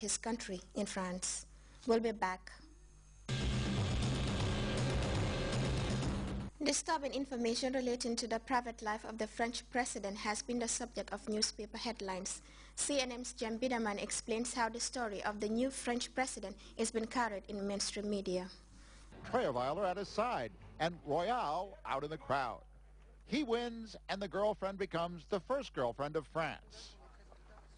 his country in France. We'll be back. Disturbing information relating to the private life of the French president has been the subject of newspaper headlines. CNN's Jem Biderman explains how the story of the new French president is being carried in mainstream media. Trierweiler at his side and Royale out in the crowd. He wins and the girlfriend becomes the first girlfriend of France.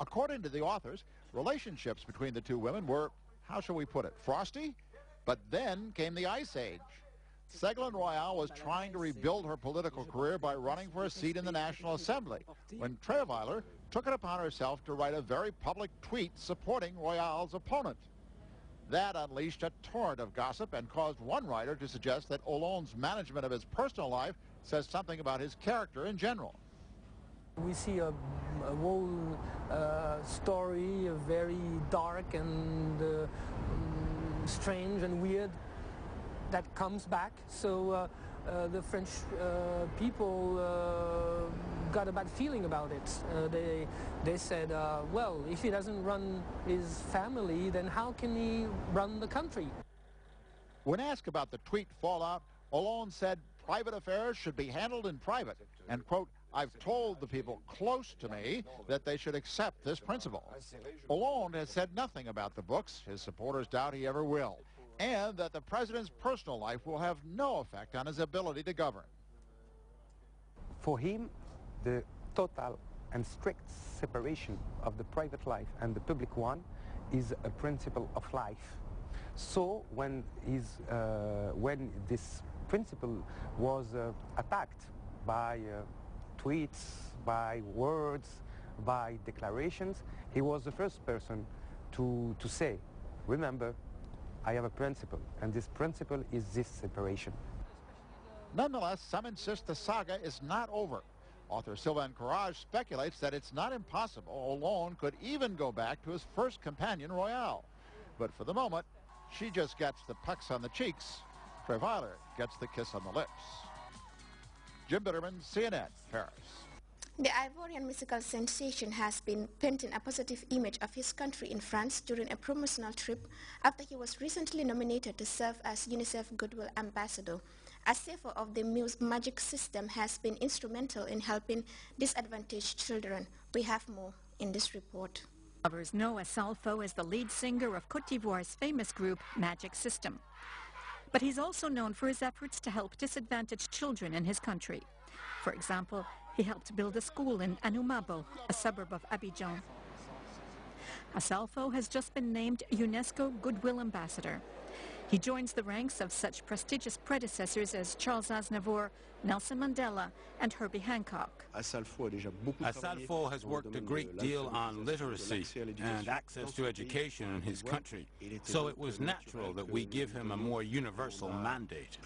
According to the authors, relationships between the two women were, how shall we put it, frosty? But then came the Ice Age. Ségolène Royal was trying to rebuild her political career by running for a seat in the National Assembly when Trierweiler took it upon herself to write a very public tweet supporting Royal's opponent. That unleashed a torrent of gossip and caused one writer to suggest that Hollande's management of his personal life says something about his character in general. We see a whole story, very dark and strange and weird, that comes back. So the French people got a bad feeling about it. They said, well, if he doesn't run his family, then how can he run the country? When asked about the tweet fallout, Hollande said private affairs should be handled in private and, quote, I've told the people close to me that they should accept this principle. Hollande has said nothing about the books. His supporters doubt he ever will, and that the president's personal life will have no effect on his ability to govern. For him, the total and strict separation of the private life and the public one is a principle of life. So when this principle was attacked by tweets, by words, by declarations, he was the first person to say, remember, I have a principle, and this principle is this separation. Nonetheless, some insist the saga is not over. Author Sylvain Courage speculates that it's not impossible Hollande could even go back to his first companion, Royale. But for the moment, she just gets the pucks on the cheeks. Trierweiler gets the kiss on the lips. Jem Biderman, CNN, Paris. The Ivorian musical sensation has been painting a positive image of his country in France during a promotional trip after he was recently nominated to serve as UNICEF Goodwill Ambassador. A CFO of the Magic system has been instrumental in helping disadvantaged children. We have more in this report. Lovers know Asalfo as the lead singer of Côte d'Ivoire's famous group Magic System. But he's also known for his efforts to help disadvantaged children in his country. For example, he helped build a school in Anoumabo, a suburb of Abidjan. Asalfo has just been named UNESCO Goodwill Ambassador. He joins the ranks of such prestigious predecessors as Charles Aznavour, Nelson Mandela, and Herbie Hancock. Asalfo has worked a great deal on literacy and access to education in his country, so it was natural that we give him a more universal mandate.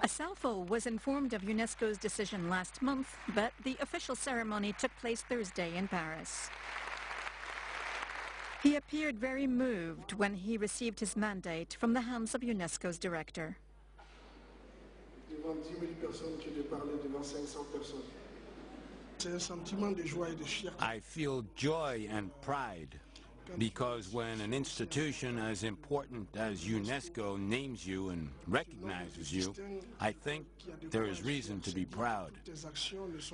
Asalfo was informed of UNESCO's decision last month, but the official ceremony took place Thursday in Paris. He appeared very moved when he received his mandate from the hands of UNESCO's director. I feel joy and pride because when an institution as important as UNESCO names you and recognizes you, I think there is reason to be proud.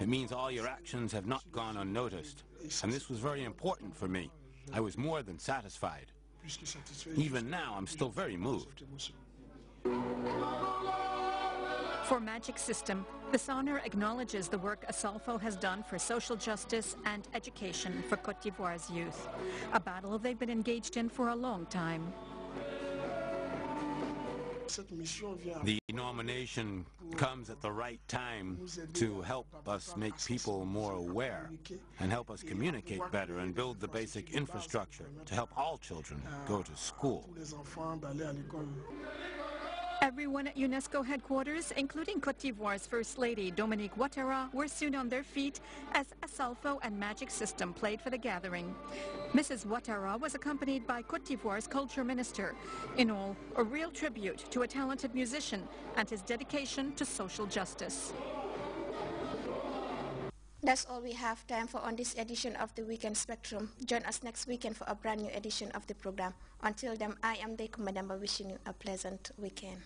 It means all your actions have not gone unnoticed, and this was very important for me. I was more than satisfied. Even now, I'm still very moved. For Magic System, this honor acknowledges the work Asalfo has done for social justice and education for Côte d'Ivoire's youth, a battle they've been engaged in for a long time. The nomination comes at the right time to help us make people more aware and help us communicate better and build the basic infrastructure to help all children go to school. Everyone at UNESCO headquarters, including Côte d'Ivoire's First Lady Dominique Ouattara, were soon on their feet as Asalfo and Magic System played for the gathering. Mrs. Ouattara was accompanied by Côte d'Ivoire's Culture Minister. In all, a real tribute to a talented musician and his dedication to social justice. That's all we have time for on this edition of the Weekend Spectrum. Join us next weekend for a brand new edition of the program. Until then, I am Deku Madamba wishing you a pleasant weekend.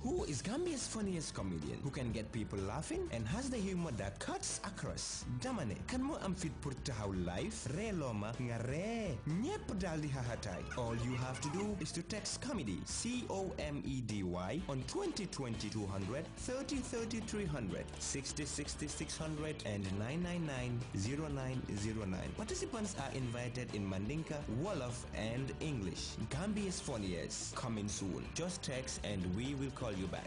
Who is Gambia's funniest comedian who can get people laughing and has the humor that cuts across? Damane, kan mo am fit pour tahaw live? Re loma nga re. Ñepp dal di hahatay. All you have to do is to text comedy, C-O-M-E-D-Y on 2020 200, 30 30 300, 60 60 600 and 999 0909. Participants are invited in Mandinka, Wolof and English. Gambia's funniest coming soon. Just text and we will call you back.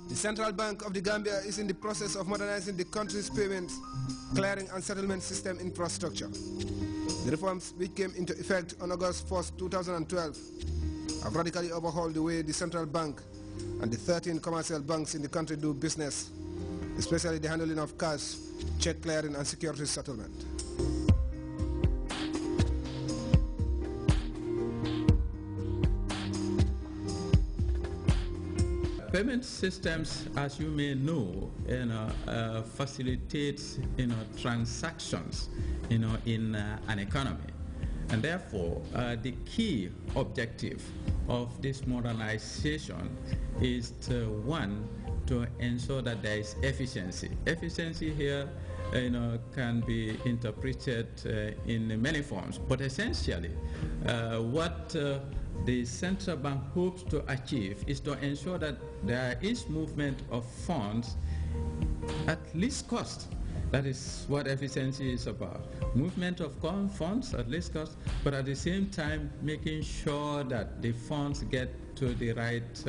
The Central Bank of the Gambia is in the process of modernizing the country's payments, clearing and settlement system infrastructure. The reforms, which came into effect on August 1, 2012, have radically overhauled the way the central bank and the 13 commercial banks in the country do business, especially the handling of cash, check clearing and securities settlement. Payment systems, as you may know, facilitates transactions in an economy. And therefore, the key objective of this modernization is to ensure that there is efficiency. Efficiency here can be interpreted in many forms, but essentially what the central bank hopes to achieve is to ensure that there is movement of funds at least cost. That is what efficiency is about. Movement of funds at least cost, but at the same time making sure that the funds get to the right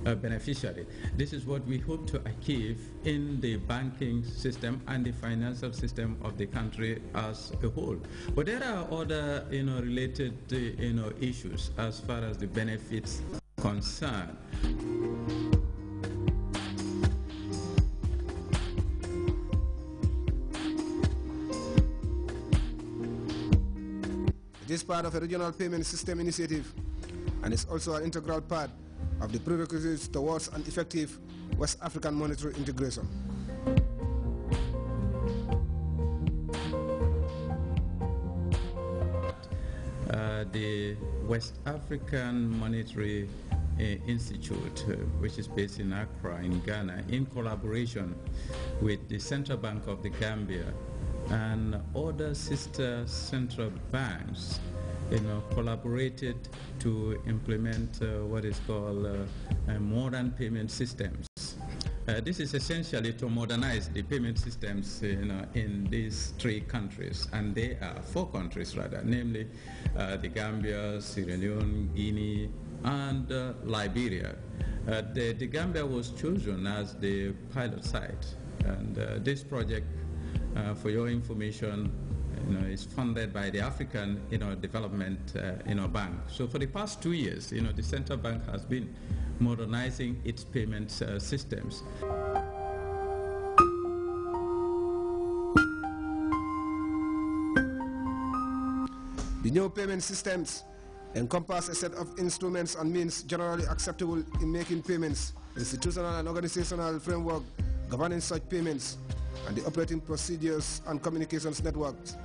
beneficiary. This is what we hope to achieve in the banking system and the financial system of the country as a whole. But there are other related issues as far as the benefits are concerned. It is part of a regional payment system initiative and is also an integral part of the prerequisites towards an effective West African monetary integration. The West African Monetary Institute, which is based in Accra in Ghana, in collaboration with the Central Bank of the Gambia and other sister central banks, collaborated to implement what is called modern payment systems. This is essentially to modernize the payment systems in these three countries, and they are four countries rather, namely the Gambia, Sierra Leone, Guinea, and Liberia. The Gambia was chosen as the pilot site, and this project, for your information, is funded by the African Development Bank. So for the past 2 years, the central bank has been modernizing its payment systems. The new payment systems encompass a set of instruments and means generally acceptable in making payments, institutional and organizational framework governing such payments, and the operating procedures and communications networks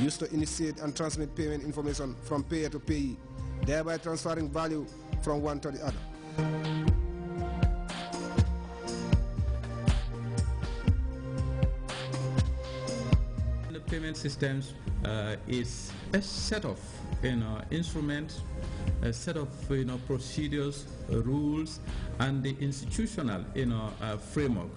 used to initiate and transmit payment information from payer to payee, thereby transferring value from one to the other. The payment systems is a set of instruments a set of procedures, rules, and the institutional framework